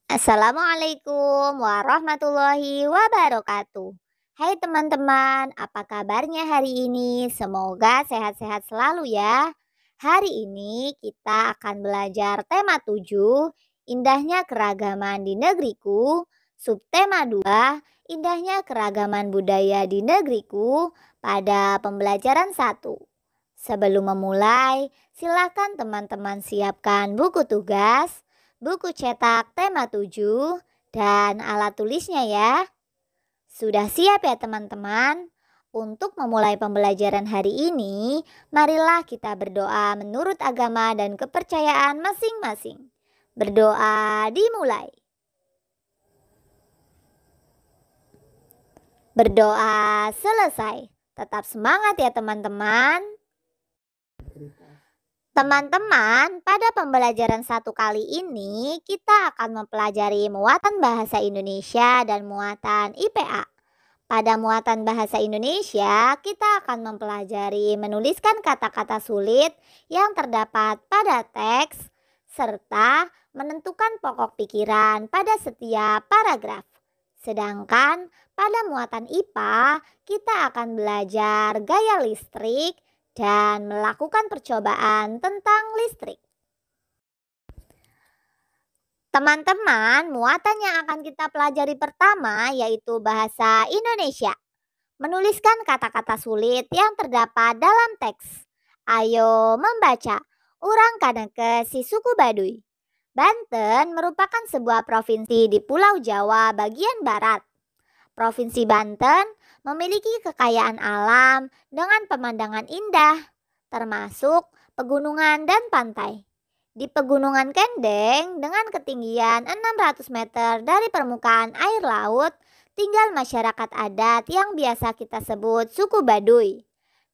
Assalamualaikum warahmatullahi wabarakatuh. Hai teman-teman, apa kabarnya hari ini? Semoga sehat-sehat selalu ya. Hari ini kita akan belajar tema 7, indahnya keragaman di negeriku. Subtema 2, indahnya keragaman budaya di negeriku pada pembelajaran 1. Sebelum memulai, silakan teman-teman siapkan buku tugas, buku cetak tema 7, dan alat tulisnya ya. Sudah siap ya teman-teman? Untuk memulai pembelajaran hari ini, marilah kita berdoa menurut agama dan kepercayaan masing-masing. Berdoa dimulai. Berdoa selesai. Tetap semangat ya teman-teman. Teman-teman, pada pembelajaran 1 kali ini kita akan mempelajari muatan bahasa Indonesia dan muatan IPA. Pada muatan bahasa Indonesia, kita akan mempelajari menuliskan kata-kata sulit yang terdapat pada teks, serta menentukan pokok pikiran pada setiap paragraf. Sedangkan pada muatan IPA, kita akan belajar gaya listrik dan melakukan percobaan tentang listrik. Teman-teman, muatan yang akan kita pelajari pertama yaitu bahasa Indonesia. Menuliskan kata-kata sulit yang terdapat dalam teks. Ayo membaca. Urang Kaneke si suku Baduy. Banten merupakan sebuah provinsi di Pulau Jawa bagian barat. Provinsi Banten memiliki kekayaan alam dengan pemandangan indah, termasuk pegunungan dan pantai. Di Pegunungan Kendeng dengan ketinggian 600 meter dari permukaan air laut, tinggal masyarakat adat yang biasa kita sebut suku Baduy.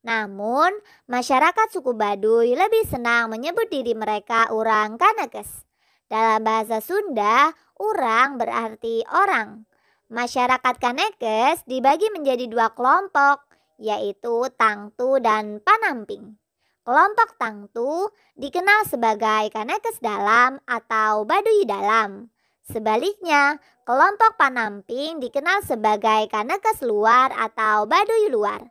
Namun, masyarakat suku Baduy lebih senang menyebut diri mereka Urang Kanekes. Dalam bahasa Sunda, urang berarti orang. Masyarakat Kanekes dibagi menjadi 2 kelompok, yaitu Tangtu dan Panamping. Kelompok Tangtu dikenal sebagai Kanekes Dalam atau Baduy Dalam. Sebaliknya, kelompok Panamping dikenal sebagai Kanekes Luar atau Baduy Luar.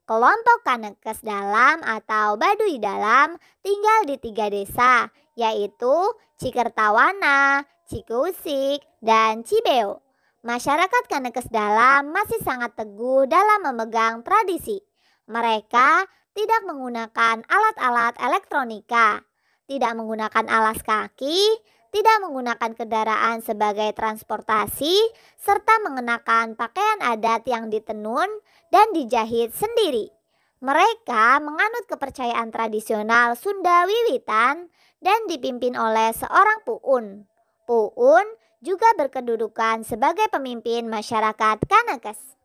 Kelompok Kanekes Dalam atau Baduy Dalam tinggal di 3 desa, yaitu Cikertawana, Cikusik, dan Cibeo. Masyarakat Kanekes Dalam masih sangat teguh dalam memegang tradisi. Mereka tidak menggunakan alat-alat elektronika, tidak menggunakan alas kaki, tidak menggunakan kendaraan sebagai transportasi, serta mengenakan pakaian adat yang ditenun dan dijahit sendiri. Mereka menganut kepercayaan tradisional Sunda Wiwitan dan dipimpin oleh seorang puun. Puun juga berkedudukan sebagai pemimpin masyarakat Kanekes.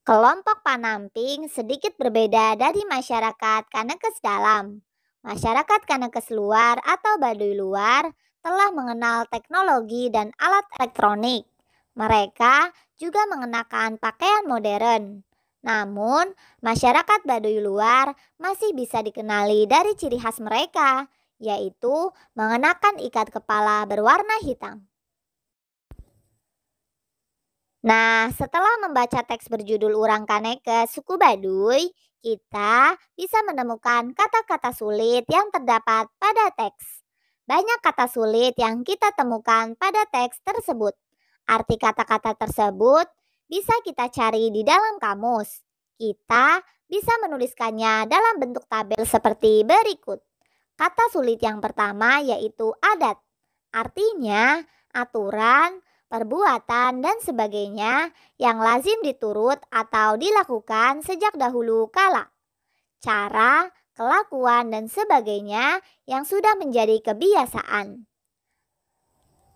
Kelompok Panamping sedikit berbeda dari masyarakat Kanekes Dalam. Masyarakat Kanekes Luar atau Baduy Luar telah mengenal teknologi dan alat elektronik. Mereka juga mengenakan pakaian modern. Namun, masyarakat Baduy Luar masih bisa dikenali dari ciri khas mereka, yaitu mengenakan ikat kepala berwarna hitam. Nah, setelah membaca teks berjudul Urang Kanekes suku Baduy, kita bisa menemukan kata-kata sulit yang terdapat pada teks. Banyak kata sulit yang kita temukan pada teks tersebut. Arti kata-kata tersebut bisa kita cari di dalam kamus. Kita bisa menuliskannya dalam bentuk tabel seperti berikut. Kata sulit yang pertama yaitu adat. Artinya aturan, perbuatan, dan sebagainya yang lazim diturut atau dilakukan sejak dahulu kala. Cara, kelakuan, dan sebagainya yang sudah menjadi kebiasaan.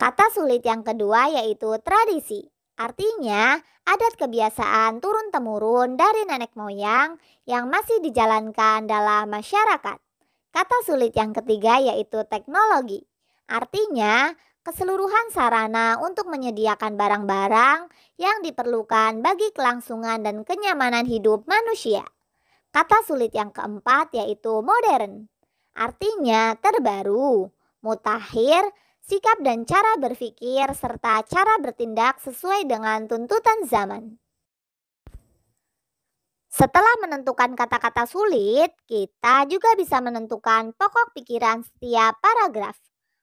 Kata sulit yang kedua yaitu tradisi. Artinya adat kebiasaan turun-temurun dari nenek moyang yang masih dijalankan dalam masyarakat. Kata sulit yang ketiga yaitu teknologi. Artinya keseluruhan sarana untuk menyediakan barang-barang yang diperlukan bagi kelangsungan dan kenyamanan hidup manusia. Kata sulit yang keempat yaitu modern. Artinya terbaru, mutakhir, sikap dan cara berpikir, serta cara bertindak sesuai dengan tuntutan zaman. Setelah menentukan kata-kata sulit, kita juga bisa menentukan pokok pikiran setiap paragraf.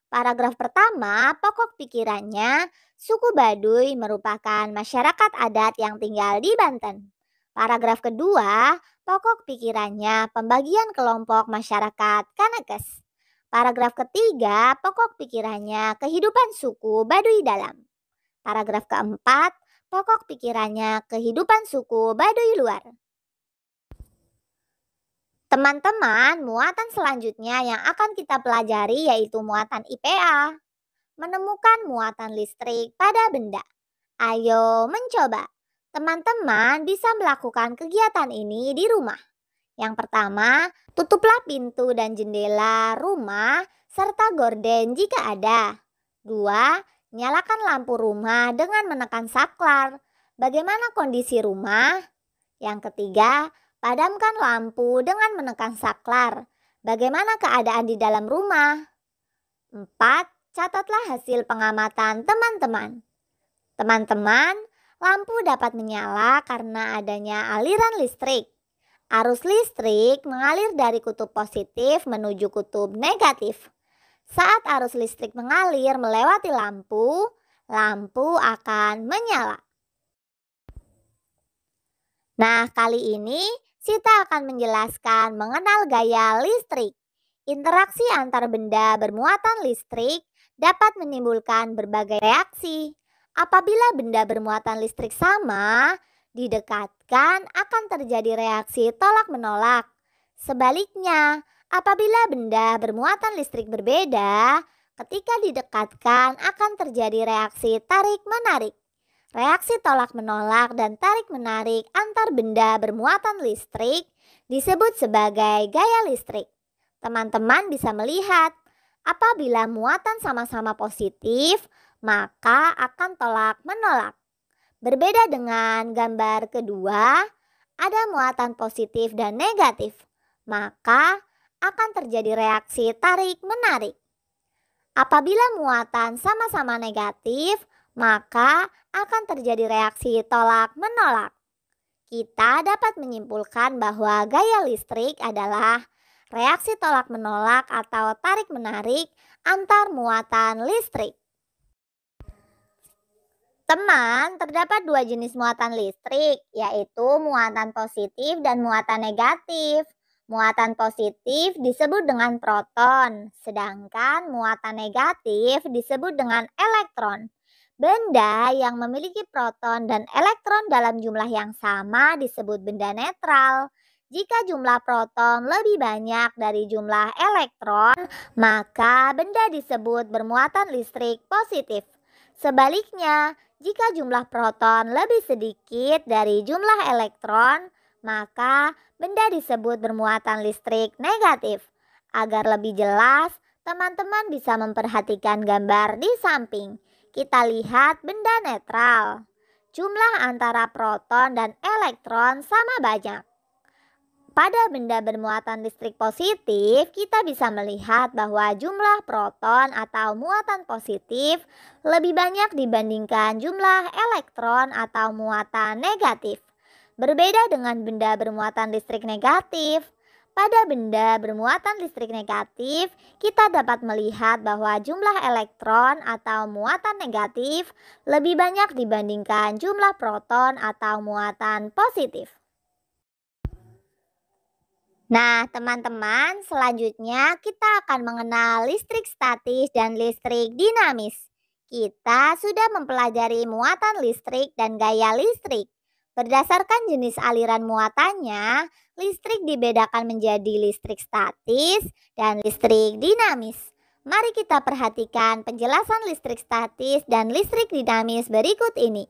Paragraf pertama, pokok pikirannya, suku Baduy merupakan masyarakat adat yang tinggal di Banten. Paragraf kedua, pokok pikirannya, pembagian kelompok masyarakat Kanekes. Paragraf ketiga, pokok pikirannya, kehidupan suku Baduy Dalam. Paragraf keempat, pokok pikirannya, kehidupan suku Baduy Luar. Teman-teman, muatan selanjutnya yang akan kita pelajari yaitu muatan IPA. Menemukan muatan listrik pada benda. Ayo mencoba. Teman-teman bisa melakukan kegiatan ini di rumah. Yang pertama, tutuplah pintu dan jendela rumah serta gorden jika ada. 2. Nyalakan lampu rumah dengan menekan saklar. Bagaimana kondisi rumah? Yang ketiga, padamkan lampu dengan menekan saklar. Bagaimana keadaan di dalam rumah? 4. Catatlah hasil pengamatan teman-teman. Teman-teman, lampu dapat menyala karena adanya aliran listrik. Arus listrik mengalir dari kutub positif menuju kutub negatif. Saat arus listrik mengalir melewati lampu, lampu akan menyala. Nah, kali ini Sita akan menjelaskan mengenal gaya listrik. Interaksi antar benda bermuatan listrik dapat menimbulkan berbagai reaksi. Apabila benda bermuatan listrik sama, didekatkan akan terjadi reaksi tolak-menolak. Sebaliknya, apabila benda bermuatan listrik berbeda, ketika didekatkan akan terjadi reaksi tarik-menarik. Reaksi tolak-menolak dan tarik-menarik antar benda bermuatan listrik disebut sebagai gaya listrik. Teman-teman bisa melihat, apabila muatan sama-sama positif, maka akan tolak-menolak. Berbeda dengan gambar kedua, ada muatan positif dan negatif, maka akan terjadi reaksi tarik-menarik. Apabila muatan sama-sama negatif, maka akan terjadi reaksi tolak-menolak. Kita dapat menyimpulkan bahwa gaya listrik adalah reaksi tolak-menolak atau tarik-menarik antar muatan listrik. Teman, terdapat dua jenis muatan listrik, yaitu muatan positif dan muatan negatif. Muatan positif disebut dengan proton, sedangkan muatan negatif disebut dengan elektron. Benda yang memiliki proton dan elektron dalam jumlah yang sama disebut benda netral. Jika jumlah proton lebih banyak dari jumlah elektron, maka benda disebut bermuatan listrik positif. Sebaliknya, jika jumlah proton lebih sedikit dari jumlah elektron, maka benda disebut bermuatan listrik negatif. Agar lebih jelas, teman-teman bisa memperhatikan gambar di samping. Kita lihat benda netral. Jumlah antara proton dan elektron sama banyak. Pada benda bermuatan listrik positif, kita bisa melihat bahwa jumlah proton atau muatan positif lebih banyak dibandingkan jumlah elektron atau muatan negatif. Berbeda dengan benda bermuatan listrik negatif. Pada benda bermuatan listrik negatif, kita dapat melihat bahwa jumlah elektron atau muatan negatif lebih banyak dibandingkan jumlah proton atau muatan positif. Nah, teman-teman, selanjutnya kita akan mengenal listrik statis dan listrik dinamis. Kita sudah mempelajari muatan listrik dan gaya listrik. Berdasarkan jenis aliran muatannya, listrik dibedakan menjadi listrik statis dan listrik dinamis. Mari kita perhatikan penjelasan listrik statis dan listrik dinamis berikut ini.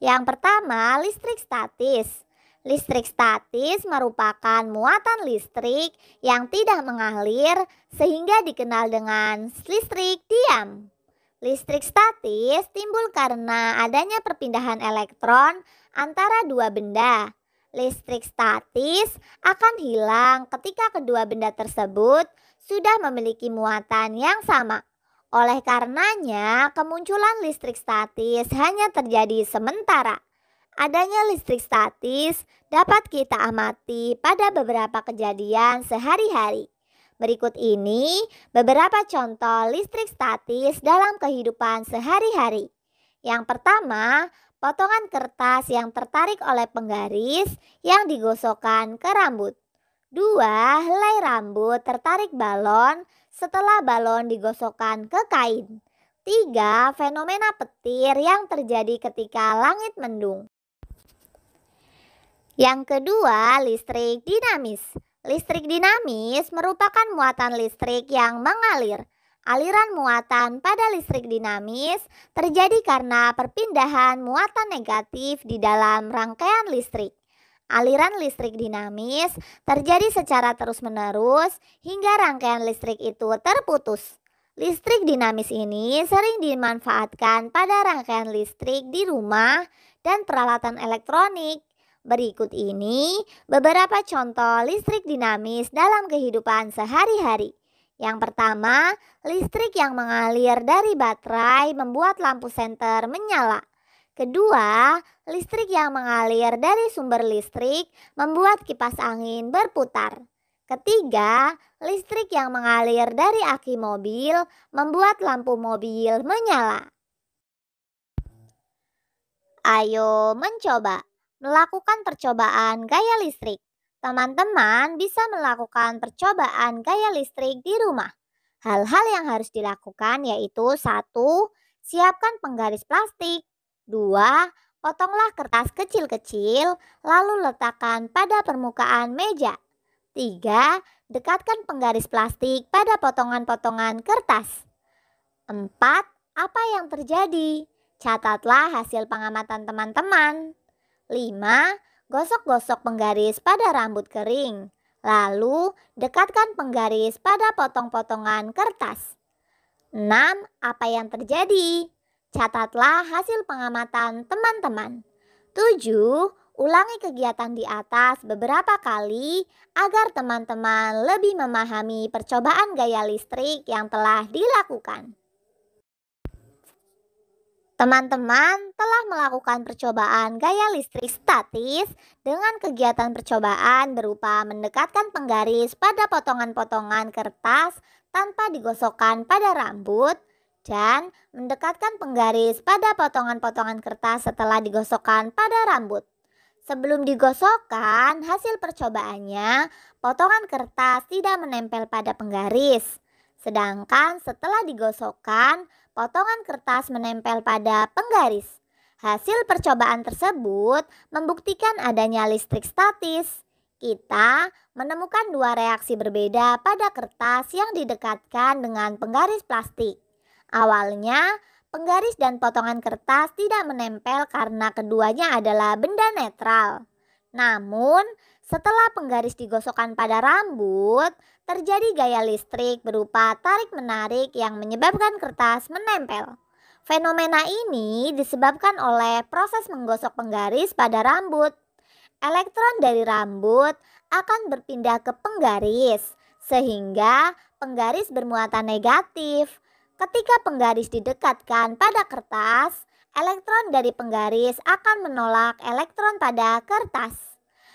Yang pertama, listrik statis. Listrik statis merupakan muatan listrik yang tidak mengalir sehingga dikenal dengan listrik diam. Listrik statis timbul karena adanya perpindahan elektron antara dua benda. Listrik statis akan hilang ketika kedua benda tersebut sudah memiliki muatan yang sama. Oleh karenanya, kemunculan listrik statis hanya terjadi sementara. Adanya listrik statis dapat kita amati pada beberapa kejadian sehari-hari. Berikut ini beberapa contoh listrik statis dalam kehidupan sehari-hari. Yang pertama, potongan kertas yang tertarik oleh penggaris yang digosokkan ke rambut. 2. Helai rambut tertarik balon setelah balon digosokkan ke kain. 3. Fenomena petir yang terjadi ketika langit mendung. Yang kedua, listrik dinamis. Listrik dinamis merupakan muatan listrik yang mengalir. Aliran muatan pada listrik dinamis terjadi karena perpindahan muatan negatif di dalam rangkaian listrik. Aliran listrik dinamis terjadi secara terus-menerus hingga rangkaian listrik itu terputus. Listrik dinamis ini sering dimanfaatkan pada rangkaian listrik di rumah dan peralatan elektronik. Berikut ini beberapa contoh listrik dinamis dalam kehidupan sehari-hari. Yang pertama, listrik yang mengalir dari baterai membuat lampu senter menyala. Kedua, listrik yang mengalir dari sumber listrik membuat kipas angin berputar. Ketiga, listrik yang mengalir dari aki mobil membuat lampu mobil menyala. Ayo mencoba melakukan percobaan gaya listrik. Teman-teman bisa melakukan percobaan gaya listrik di rumah. Hal-hal yang harus dilakukan yaitu 1. Siapkan penggaris plastik. 2. Potonglah kertas kecil-kecil lalu letakkan pada permukaan meja. 3. Dekatkan penggaris plastik pada potongan-potongan kertas. 4. Apa yang terjadi? Catatlah hasil pengamatan teman-teman. 5. Gosok-gosok penggaris pada rambut kering. Lalu dekatkan penggaris pada potong-potongan kertas. 6. Apa yang terjadi? Catatlah hasil pengamatan teman-teman. 7. Ulangi kegiatan di atas beberapa kali agar teman-teman lebih memahami percobaan gaya listrik yang telah dilakukan. Teman-teman telah melakukan percobaan gaya listrik statis dengan kegiatan percobaan berupa mendekatkan penggaris pada potongan-potongan kertas tanpa digosokkan pada rambut, dan mendekatkan penggaris pada potongan-potongan kertas setelah digosokkan pada rambut. Sebelum digosokkan, hasil percobaannya, potongan kertas tidak menempel pada penggaris. Sedangkan setelah digosokkan, potongan kertas menempel pada penggaris. Hasil percobaan tersebut membuktikan adanya listrik statis. Kita menemukan dua reaksi berbeda pada kertas yang didekatkan dengan penggaris plastik. Awalnya, penggaris dan potongan kertas tidak menempel karena keduanya adalah benda netral. Namun, setelah penggaris digosokkan pada rambut, terjadi gaya listrik berupa tarik-menarik yang menyebabkan kertas menempel. Fenomena ini disebabkan oleh proses menggosok penggaris pada rambut. Elektron dari rambut akan berpindah ke penggaris, sehingga penggaris bermuatan negatif. Ketika penggaris didekatkan pada kertas, elektron dari penggaris akan menolak elektron pada kertas.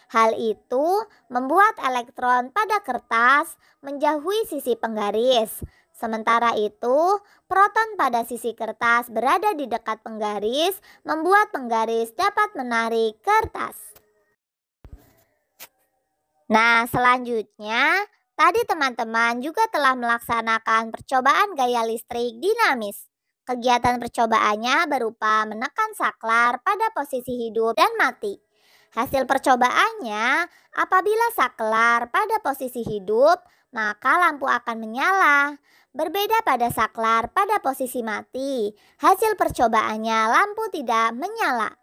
Hal itu membuat elektron pada kertas menjauhi sisi penggaris. Sementara itu, proton pada sisi kertas berada di dekat penggaris, membuat penggaris dapat menarik kertas. Nah, selanjutnya, tadi teman-teman juga telah melaksanakan percobaan gaya listrik dinamis. Kegiatan percobaannya berupa menekan saklar pada posisi hidup dan mati. Hasil percobaannya, apabila saklar pada posisi hidup, maka lampu akan menyala. Berbeda pada saklar pada posisi mati, hasil percobaannya lampu tidak menyala.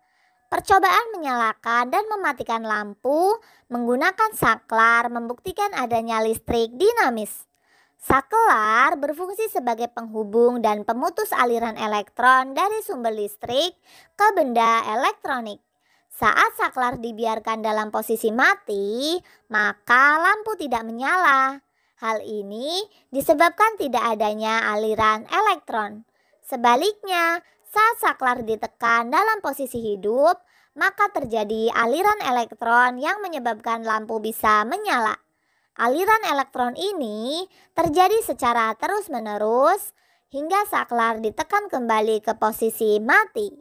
Percobaan menyalakan dan mematikan lampu menggunakan saklar membuktikan adanya listrik dinamis. Saklar berfungsi sebagai penghubung dan pemutus aliran elektron dari sumber listrik ke benda elektronik. Saat saklar dibiarkan dalam posisi mati, maka lampu tidak menyala. Hal ini disebabkan tidak adanya aliran elektron. Sebaliknya, saat saklar ditekan dalam posisi hidup, maka terjadi aliran elektron yang menyebabkan lampu bisa menyala. Aliran elektron ini terjadi secara terus-menerus hingga saklar ditekan kembali ke posisi mati.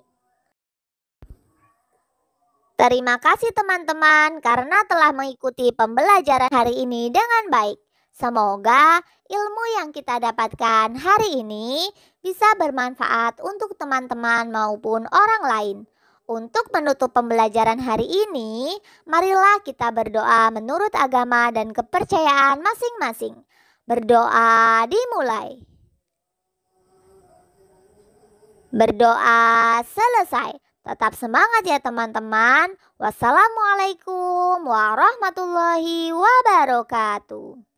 Terima kasih teman-teman karena telah mengikuti pembelajaran hari ini dengan baik. Semoga ilmu yang kita dapatkan hari ini bisa bermanfaat untuk teman-teman maupun orang lain. Untuk menutup pembelajaran hari ini, marilah kita berdoa menurut agama dan kepercayaan masing-masing. Berdoa dimulai. Berdoa selesai. Tetap semangat ya teman-teman. Wassalamualaikum warahmatullahi wabarakatuh.